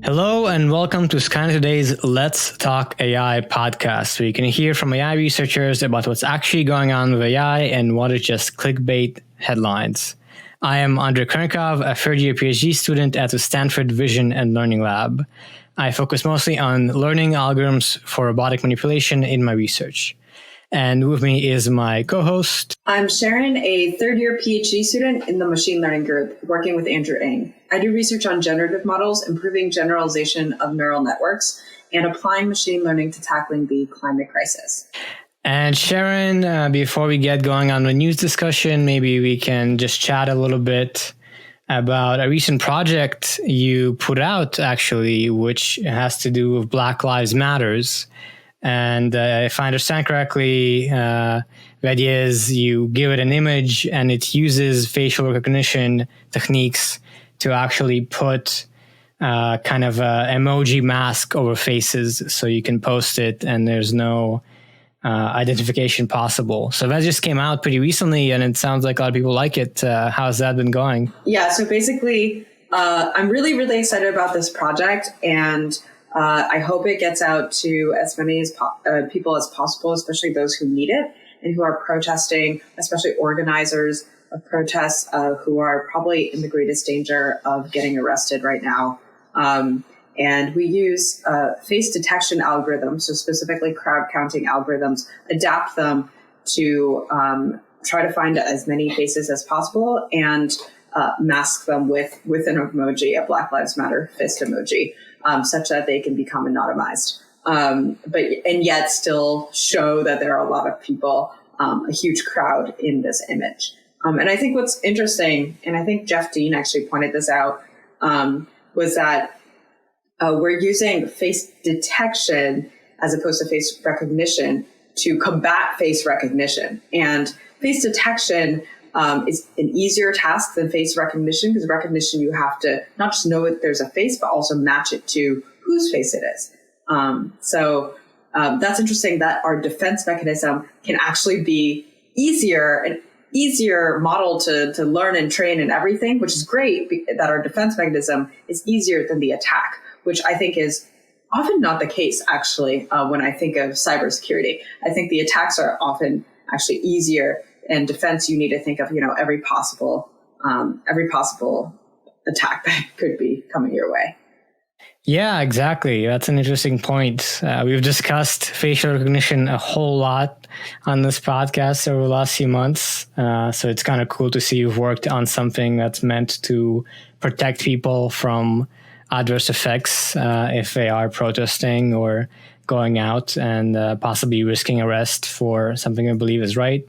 Hello and welcome to Skynet Today's Let's Talk AI podcast, where you can hear from AI researchers about what's actually going on with AI and what is just clickbait headlines. I am Andrey Kurenkov, a third-year PhD student at the Stanford Vision and Learning Lab. I focus mostly on learning algorithms for robotic manipulation in my research. And with me is my co-host. I'm Sharon, a third-year PhD student in the machine learning group, working with Andrey. I do research on generative models, improving generalization of neural networks, and applying machine learning to tackling the climate crisis. And Sharon, before we get going on the news discussion, maybe we can just chat a little bit about a recent project you put out, actually, which has to do with Black Lives Matters. And if I understand correctly, the idea is you give it an image and it uses facial recognition techniques to actually put kind of an emoji mask over faces so you can post it and there's no identification possible. So that just came out pretty recently and it sounds like a lot of people like it. How's that been going? Yeah, so basically, I'm really, really excited about this project, and I hope it gets out to as many people as possible, especially those who need it and who are protesting, especially organizers of protests who are probably in the greatest danger of getting arrested right now. And we use face detection algorithms, so specifically crowd counting algorithms, adapt them to try to find as many faces as possible and mask them with an emoji, a Black Lives Matter fist emoji. Such that they can become anonymized, and yet still show that there are a lot of people, a huge crowd in this image. And I think what's interesting, and I think Jeff Dean actually pointed this out, was that we're using face detection as opposed to face recognition to combat face recognition. And face detection is an easier task than face recognition, because recognition, you have to not just know that there's a face, but also match it to whose face it is. So that's interesting that our defense mechanism can actually be an easier model to learn and train and everything, which is great that our defense mechanism is easier than the attack, which I think is often not the case, actually, when I think of cybersecurity. I think the attacks are often actually easier. And defense, you need to think of, every possible attack that could be coming your way. Yeah, exactly. That's an interesting point. We've discussed facial recognition a whole lot on this podcast over the last few months. So it's kind of cool to see you've worked on something that's meant to protect people from adverse effects if they are protesting or going out and possibly risking arrest for something they believe is right.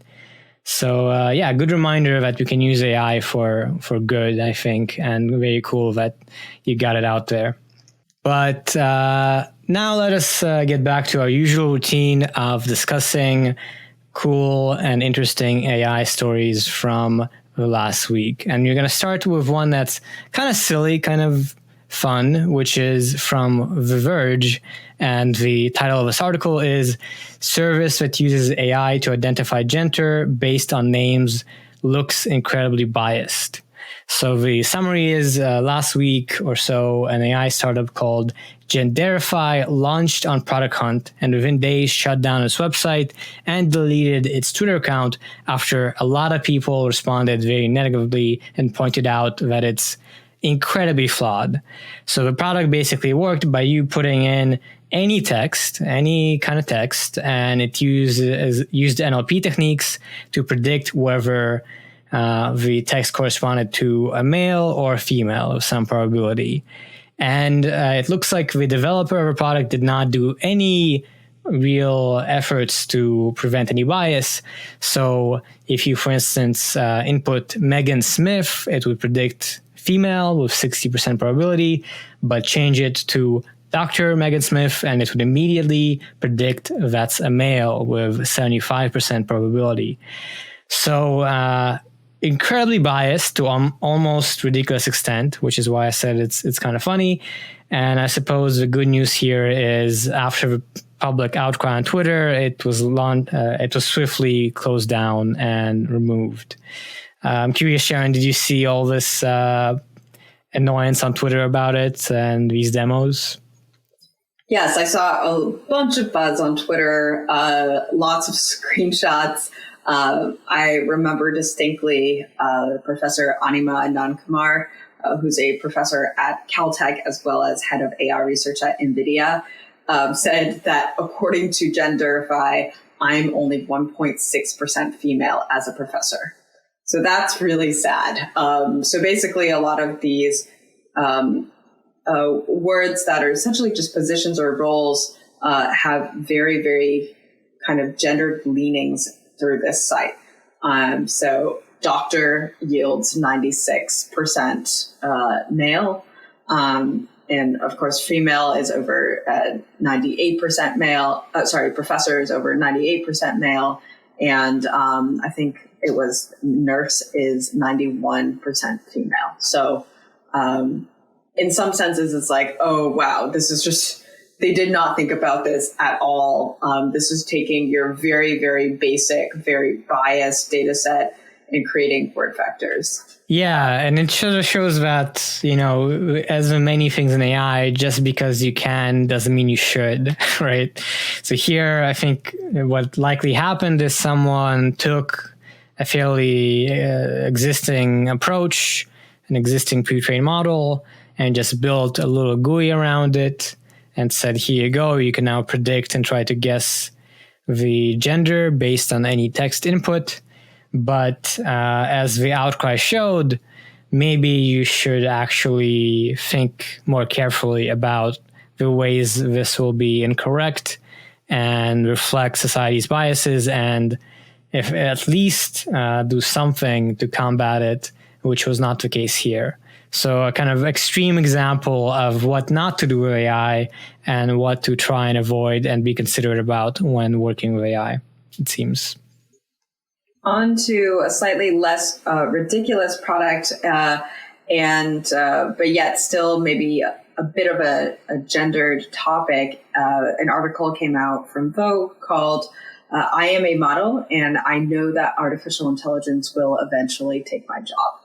So, good reminder that we can use AI for good, I think, and very cool that you got it out there. But now let us get back to our usual routine of discussing cool and interesting AI stories from the last week. And you're going to start with one that's kind of silly, kind of fun, which is from The Verge. And the title of this article is "Service that uses AI to identify gender based on names looks incredibly biased." So the summary is last week or so, an AI startup called Genderify launched on Product Hunt and within days shut down its website and deleted its Twitter account after a lot of people responded very negatively and pointed out that it's incredibly flawed. So the product basically worked by you putting in any text, any kind of text, and it used NLP techniques to predict whether the text corresponded to a male or a female of some probability. And it looks like the developer of the product did not do any real efforts to prevent any bias. So if you, for instance, input Megan Smith, it would predict female with 60% probability, but change it to Dr. Megan Smith, and it would immediately predict that's a male with 75% probability. So incredibly biased to almost ridiculous extent, which is why I said it's kind of funny. And I suppose the good news here is after the public outcry on Twitter, it was swiftly closed down and removed. I'm curious, Sharon, did you see all this annoyance on Twitter about it and these demos? Yes, I saw a bunch of buzz on Twitter, lots of screenshots. I remember distinctly Professor Anima Anand-Kumar, who's a professor at Caltech as well as head of AI research at NVIDIA, said that according to Genderify, I'm only 1.6% female as a professor. So that's really sad. So basically a lot of these words that are essentially just positions or roles have very, very kind of gendered leanings through this site. So doctor yields 96% male. And of course, female is over 98% male. Professor is over 98% male. And I think it was nurse is 91% female. So in some senses, it's like, oh, wow, this is just, they did not think about this at all. This is taking your very, very basic, very biased data set and creating word vectors. Yeah, and it shows that, as in many things in AI, just because you can doesn't mean you should, right? So here, I think what likely happened is someone took a fairly existing approach, an existing pre-trained model, and just built a little GUI around it and said, here you go, you can now predict and try to guess the gender based on any text input. But as the outcry showed, maybe you should actually think more carefully about the ways this will be incorrect and reflect society's biases, and if at least do something to combat it, which was not the case here. So a kind of extreme example of what not to do with AI and what to try and avoid and be considerate about when working with AI, it seems. On to a slightly less ridiculous product, but yet still maybe a bit of a gendered topic. An article came out from Vogue called I Am a Model, and I Know That Artificial Intelligence Will Eventually Take My Job.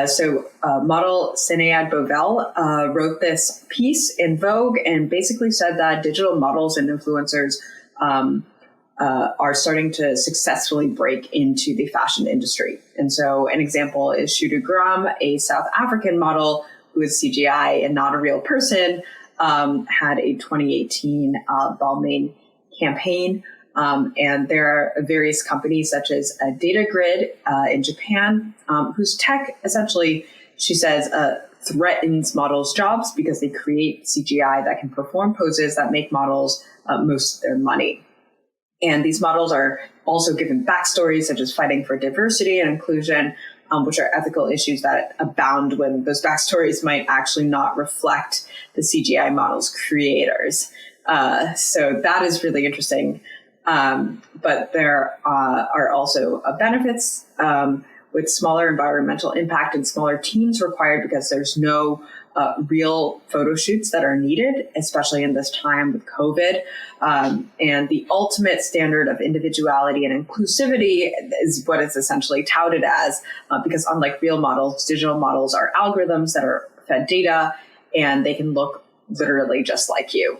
So model Sinead Bovell wrote this piece in Vogue and basically said that digital models and influencers are starting to successfully break into the fashion industry. And so an example is Shudu Gram, a South African model who is CGI and not a real person, had a 2018 Balmain campaign. And there are various companies such as DataGrid in Japan, whose tech essentially, she says, threatens models' jobs because they create CGI that can perform poses that make models most of their money. And these models are also given backstories such as fighting for diversity and inclusion, which are ethical issues that abound when those backstories might actually not reflect the CGI model's creators. So that is really interesting. But there are also benefits with smaller environmental impact and smaller teams required because there's no real photo shoots that are needed, especially in this time with COVID. And the ultimate standard of individuality and inclusivity is what it's essentially touted as, because unlike real models, digital models are algorithms that are fed data and they can look literally just like you.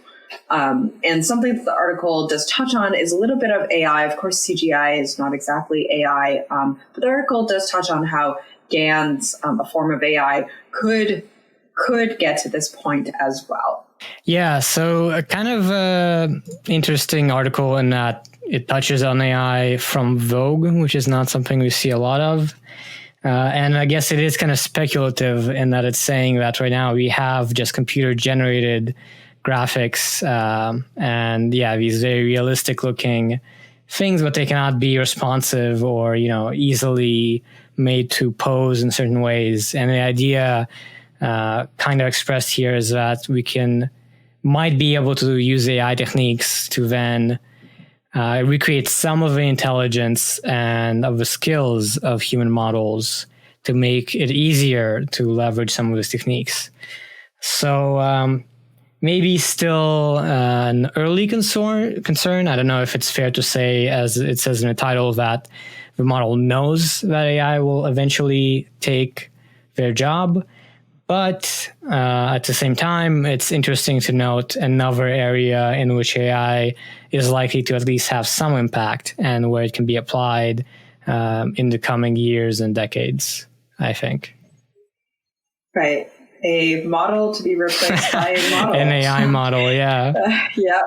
And something that the article does touch on is a little bit of AI. Of course, CGI is not exactly AI, but the article does touch on how GANs, a form of AI, could get to this point as well. Yeah, so a kind of interesting article in that it touches on AI from Vogue, which is not something we see a lot of. And I guess it is kind of speculative in that it's saying that right now we have just computer-generated graphics and these very realistic looking things, but they cannot be responsive or, easily made to pose in certain ways. And the idea kind of expressed here is that we might be able to use AI techniques to then recreate some of the intelligence and of the skills of human models to make it easier to leverage some of these techniques. So maybe still an early concern. I don't know if it's fair to say, as it says in the title, that the model knows that AI will eventually take their job. But at the same time, it's interesting to note another area in which AI is likely to at least have some impact and where it can be applied in the coming years and decades, I think. Right. A model to be replaced by a model. An AI model, yeah. Yeah.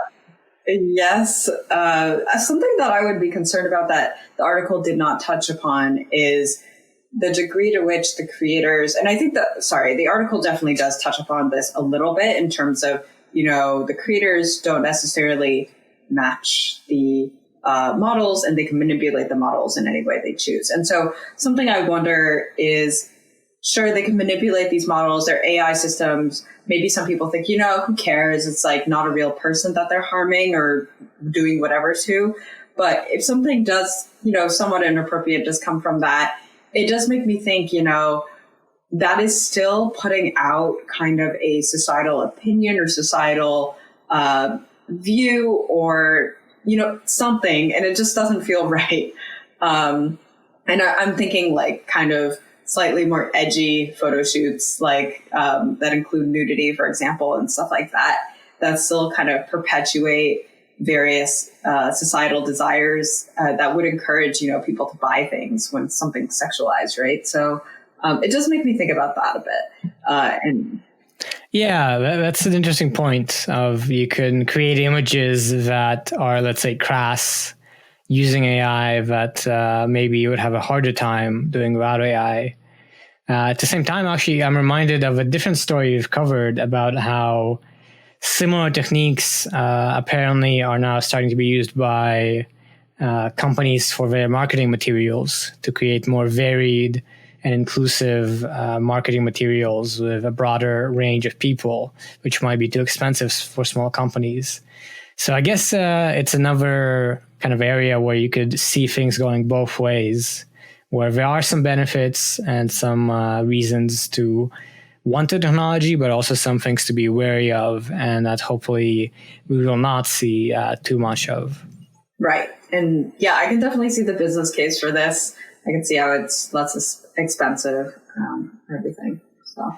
Yes. Something that I would be concerned about that the article did not touch upon is the degree to which the creators, and I think the article definitely does touch upon this a little bit in terms of, the creators don't necessarily match the models, and they can manipulate the models in any way they choose. And so something I wonder is, sure, they can manipulate these models, their AI systems. Maybe some people think, who cares? It's like not a real person that they're harming or doing whatever to. But if something does, somewhat inappropriate does come from that, it does make me think, that is still putting out kind of a societal opinion or societal view or, something, and it just doesn't feel right. And I'm thinking like kind of slightly more edgy photo shoots, like that include nudity, for example, and stuff like that still kind of perpetuate various societal desires that would encourage, people to buy things when something's sexualized, right? So it does make me think about that a bit. Yeah, that's an interesting point of you can create images that are, let's say, crass using AI that maybe you would have a harder time doing without AI. At the same time, actually, I'm reminded of a different story you've covered about how similar techniques apparently are now starting to be used by companies for their marketing materials to create more varied and inclusive marketing materials with a broader range of people, which might be too expensive for small companies. So I guess it's another kind of area where you could see things going both ways, where there are some benefits and some reasons to want the technology, but also some things to be wary of, and that hopefully we will not see too much of. Right. And yeah, I can definitely see the business case for this. I can see how it's less expensive, everything. So.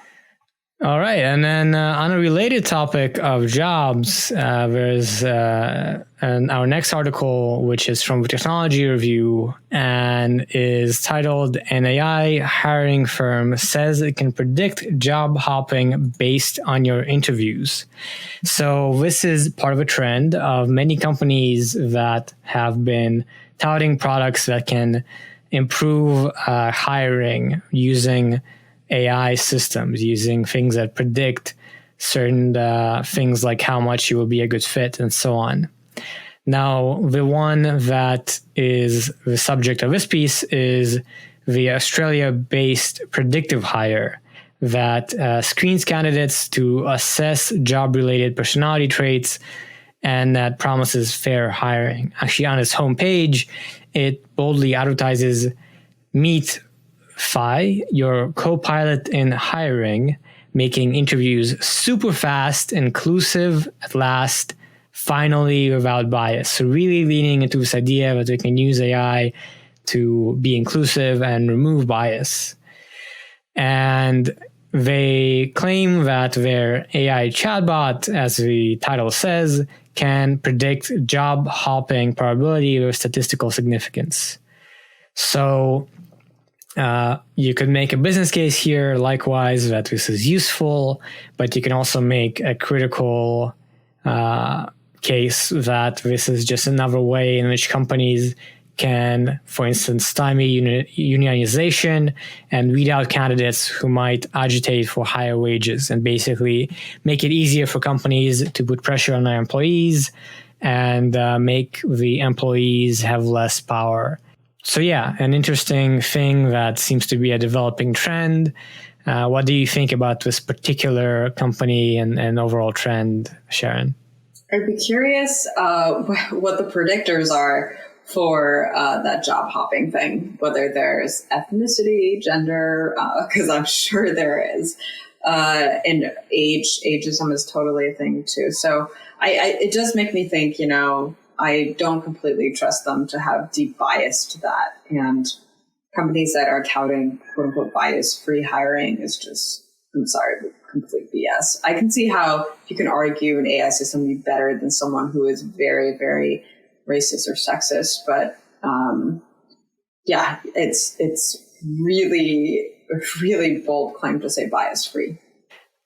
All right. And then on a related topic of jobs, there's our next article, which is from Technology Review and is titled, "An AI hiring firm says it can predict job hopping based on your interviews." So this is part of a trend of many companies that have been touting products that can improve hiring using AI systems, using things that predict certain things like how much you will be a good fit and so on. Now, the one that is the subject of this piece is the Australia-based predictive hire that screens candidates to assess job-related personality traits and that promises fair hiring. Actually, on its homepage, it boldly advertises, "Meet Fi, your co-pilot in hiring, making interviews super fast, inclusive, at last, finally without bias." So really leaning into this idea that we can use AI to be inclusive and remove bias. And they claim that their AI chatbot, as the title says, can predict job hopping probability with statistical significance. So you could make a business case here, likewise, that this is useful, but you can also make a critical case that this is just another way in which companies can, for instance, stymie unionization and weed out candidates who might agitate for higher wages, and basically make it easier for companies to put pressure on their employees and make the employees have less power. So yeah, an interesting thing that seems to be a developing trend. What do you think about this particular company and overall trend, Sharon? I'd be curious what the predictors are for that job hopping thing, whether there's ethnicity, gender, because I'm sure there is, and ageism is totally a thing too. So it does make me think, I don't completely trust them to have deep bias to that. And companies that are touting quote unquote bias-free hiring is just I'm sorry, but complete BS. I can see how you can argue an AI system be better than someone who is very, very racist or sexist, but it's really a really bold claim to say bias free.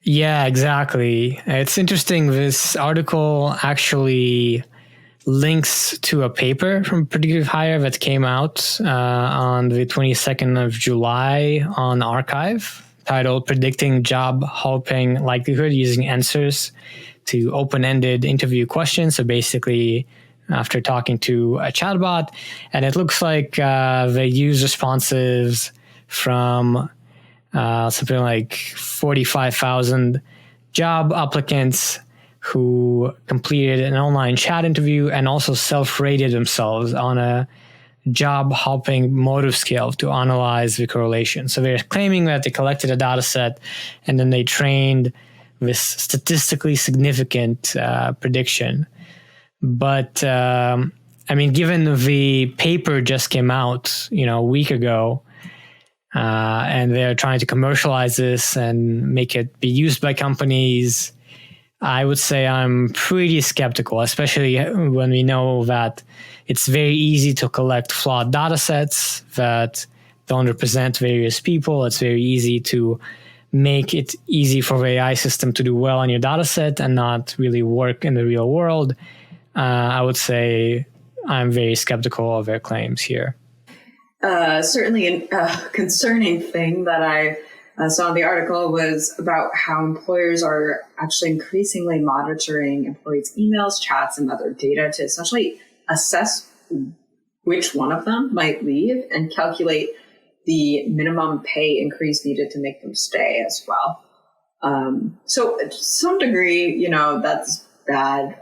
Yeah, exactly. It's interesting. This article actually links to a paper from Predictive Hire that came out on the 22nd of July on Archive, titled Predicting Job Hopping Likelihood Using Answers to Open-Ended Interview Questions. So basically, after talking to a chatbot, and it looks like they use responses from something like 45,000 job applicants who completed an online chat interview and also self-rated themselves on a job hopping motive scale to analyze the correlation. So they're claiming that they collected a data set and then they trained this statistically significant prediction. But given the paper just came out, a week ago, and they're trying to commercialize this and make it be used by companies, I would say I'm pretty skeptical, especially when we know that it's very easy to collect flawed data sets that don't represent various people. It's very easy to make it easy for the AI system to do well on your data set and not really work in the real world. I would say I'm very skeptical of their claims here. Certainly a concerning thing that I saw in the article was about how employers are actually increasingly monitoring employees' emails, chats, and other data to essentially assess which one of them might leave and calculate the minimum pay increase needed to make them stay as well. So to some degree, that's bad.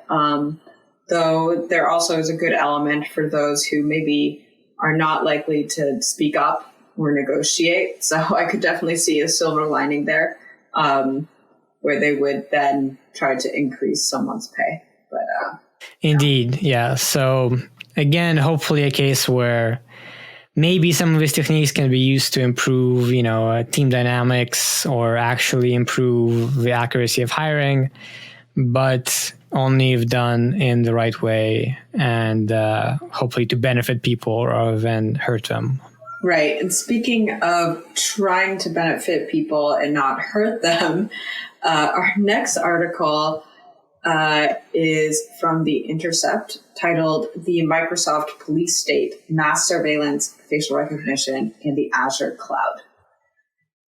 Though there also is a good element for those who maybe are not likely to speak up or negotiate. So I could definitely see a silver lining there, where they would then try to increase someone's pay. But Indeed, yeah. So again, hopefully a case where maybe some of these techniques can be used to improve, team dynamics or actually improve the accuracy of hiring, but only if done in the right way and hopefully to benefit people rather than hurt them. Right. And speaking of trying to benefit people and not hurt them, our next article is from The Intercept, titled The Microsoft Police State, Mass Surveillance, Facial Recognition, and the Azure Cloud.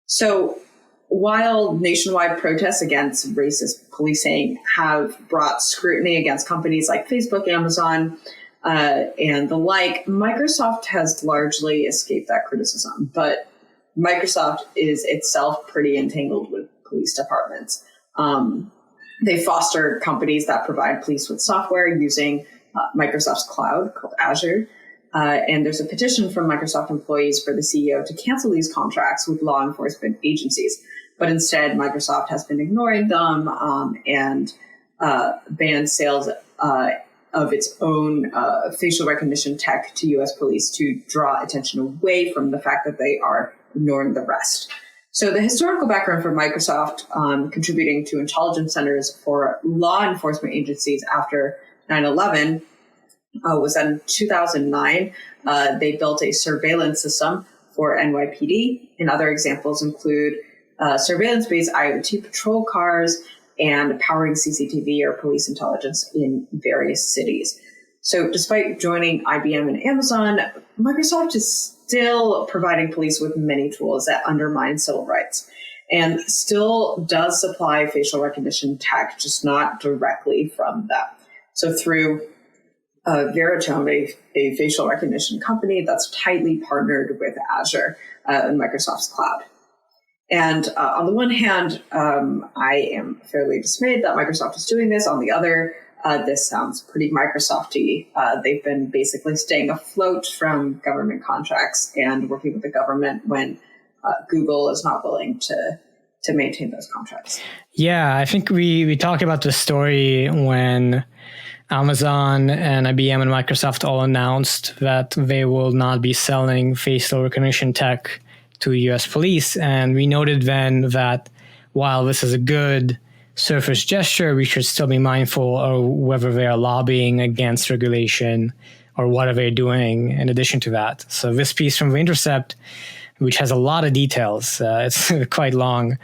So while nationwide protests against racist policing have brought scrutiny against companies like Facebook, Amazon, and the like, Microsoft has largely escaped that criticism. But Microsoft is itself pretty entangled with police departments. They foster companies that provide police with software using Microsoft's cloud called Azure. And there's a petition from Microsoft employees for the CEO to cancel these contracts with law enforcement agencies. But instead, Microsoft has been ignoring them and banned sales of its own facial recognition tech to U.S. police to draw attention away from the fact that they are ignoring the rest. So the historical background for Microsoft contributing to intelligence centers for law enforcement agencies after 9/11 was that in 2009, they built a surveillance system for NYPD. And other examples include surveillance-based IoT patrol cars and powering CCTV or police intelligence in various cities. So despite joining IBM and Amazon, Microsoft is still providing police with many tools that undermine civil rights and still does supply facial recognition tech, just not directly from them. So through Veritone, a facial recognition company that's tightly partnered with Azure and Microsoft's cloud. And on the one hand, I am fairly dismayed that Microsoft is doing this. On the other, this sounds pretty Microsoft-y. They've been basically staying afloat from government contracts and working with the government when Google is not willing to maintain those contracts. Yeah, I think we talked about the story when Amazon and IBM and Microsoft all announced that they will not be selling facial recognition tech to US police. And we noted then that while this is a good surface gesture, we should still be mindful of whether they are lobbying against regulation or what are they doing in addition to that. So this piece from The Intercept, which has a lot of details, it's quite long,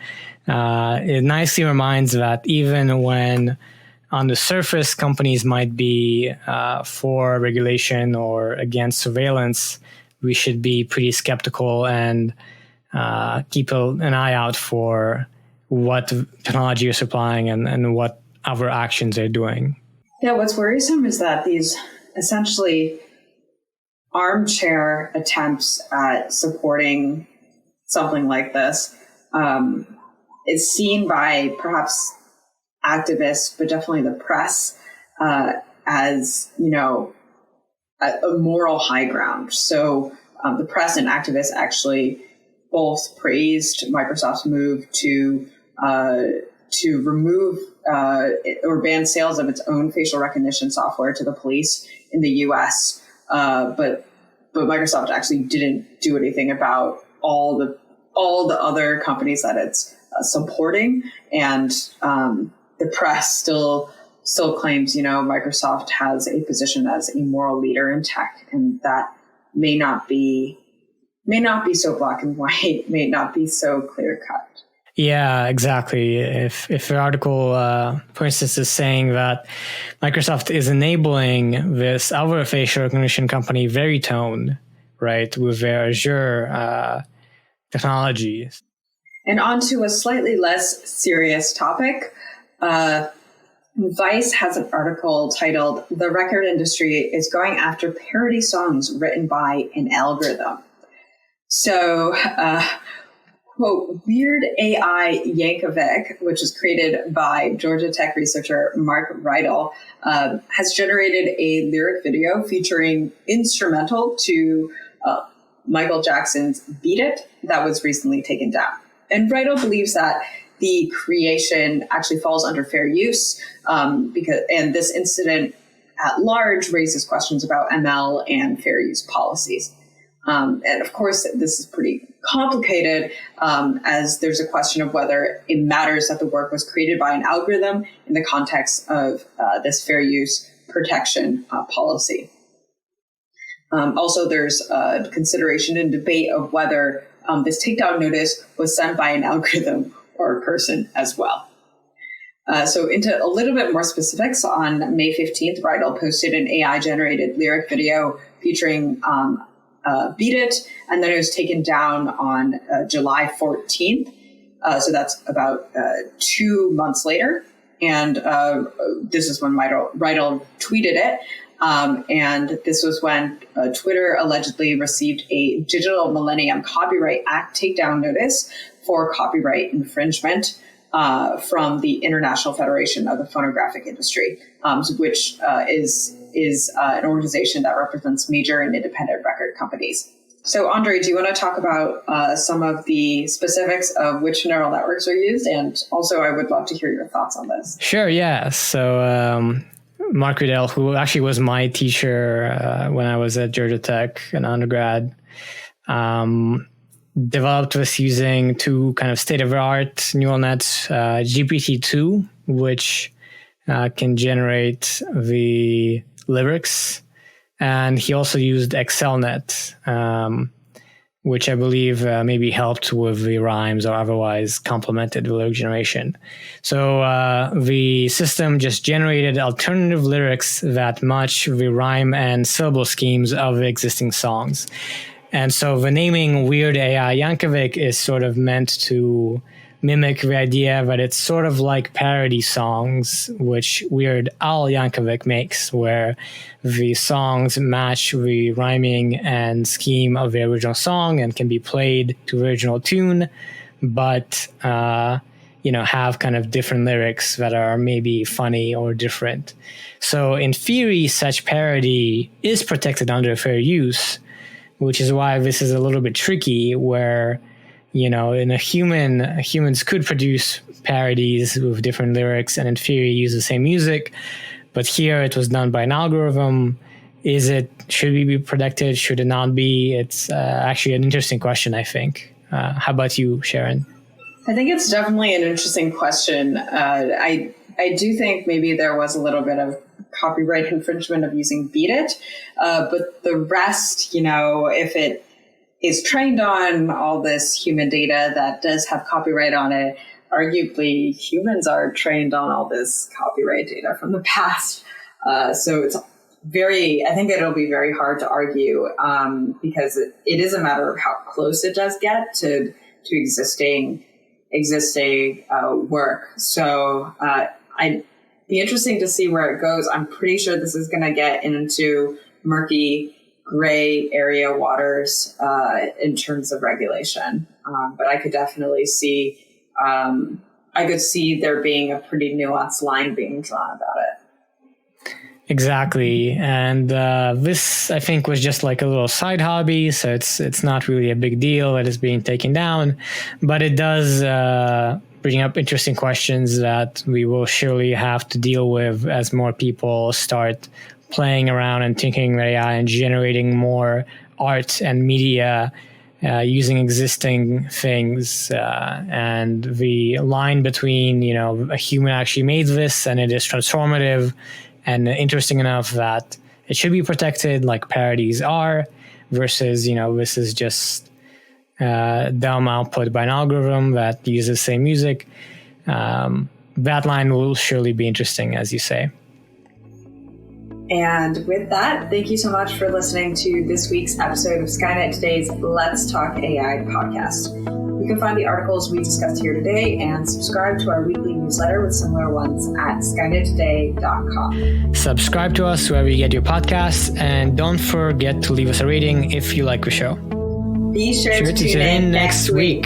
it nicely reminds that even when on the surface companies might be for regulation or against surveillance, we should be pretty skeptical and keep an eye out for what technology is supplying and what other actions they're doing. Yeah, what's worrisome is that these essentially armchair attempts at supporting something like this is seen by perhaps activists, but definitely the press, as, a moral high ground. So the press and activists actually both praised Microsoft's move to remove or ban sales of its own facial recognition software to the police in the U.S. But Microsoft actually didn't do anything about all the other companies that it's supporting, and the press still claims Microsoft has a position as a moral leader in tech, and that may not be so black and white, may not be so clear cut. Yeah, exactly. If the article, for instance, is saying that Microsoft is enabling this other facial recognition company, Veritone, right, with their Azure technology. And on to a slightly less serious topic. Vice has an article titled, "The Record Industry is Going After Parody Songs Written by an Algorithm." So, quote, Weird A.I. Yankovic, which was created by Georgia Tech researcher Mark Rydell, has generated a lyric video featuring instrumental to Michael Jackson's Beat It that was recently taken down. And Rydell believes that the creation actually falls under fair use, and this incident at large raises questions about ML and fair use policies. And of course, this is pretty complicated, as there's a question of whether it matters that the work was created by an algorithm in the context of this fair use protection policy. Also, there's consideration and debate of whether this takedown notice was sent by an algorithm or a person as well. So into a little bit more specifics, on May 15th, Rydell posted an AI-generated lyric video featuring Beat It, and then it was taken down on July 14th. So that's about 2 months later. And this is when Rydell tweeted it. And this was when Twitter allegedly received a Digital Millennium Copyright Act takedown notice for copyright infringement from the International Federation of the Phonographic Industry, which is an organization that represents major and independent record companies. So, Andrey, do you want to talk about some of the specifics of which neural networks are used? And also, I would love to hear your thoughts on this. Sure, yeah. So, Mark Rydell, who actually was my teacher when I was at Georgia Tech, an undergrad, developed this using two kind of state-of-the-art neural nets, GPT-2, which can generate the lyrics, and he also used ExcelNet, which I believe maybe helped with the rhymes or otherwise complemented the lyric generation. So the system just generated alternative lyrics that match the rhyme and syllable schemes of the existing songs. And so the naming Weird A.I. Yankovic is sort of meant to mimic the idea that it's sort of like parody songs, which Weird Al Yankovic makes, where the songs match the rhyming and scheme of the original song and can be played to the original tune, but have kind of different lyrics that are maybe funny or different. So in theory, such parody is protected under fair use, which is why this is a little bit tricky, where humans could produce parodies with different lyrics and in theory use the same music, but here it was done by an algorithm. Should we be protected? Should it not be? It's actually an interesting question, I think. How about you, Sharon? I think it's definitely an interesting question. I do think maybe there was a little bit of copyright infringement of using Beat It, but the rest, if it is trained on all this human data that does have copyright on it, arguably humans are trained on all this copyright data from the past. So it's I think it'll be very hard to argue because it is a matter of how close it does get to existing work. So I'd be interesting to see where it goes. I'm pretty sure this is going to get into murky, gray area waters in terms of regulation. But I could definitely see there being a pretty nuanced line being drawn about it. Exactly. And this, I think, was just like a little side hobby. So it's not really a big deal that it's being taken down. But it does bring up interesting questions that we will surely have to deal with as more people start playing around and tinkering with AI and generating more art and media using existing things. And the line between, a human actually made this and it is transformative and interesting enough that it should be protected like parodies are, versus, this is just dumb output by an algorithm that uses the same music. That line will surely be interesting, as you say. And with that, thank you so much for listening to this week's episode of Skynet Today's Let's Talk AI podcast. You can find the articles we discussed here today and subscribe to our weekly newsletter with similar ones at skynettoday.com. Subscribe to us wherever you get your podcasts, and don't forget to leave us a rating if you like the show. Be sure to tune in next week.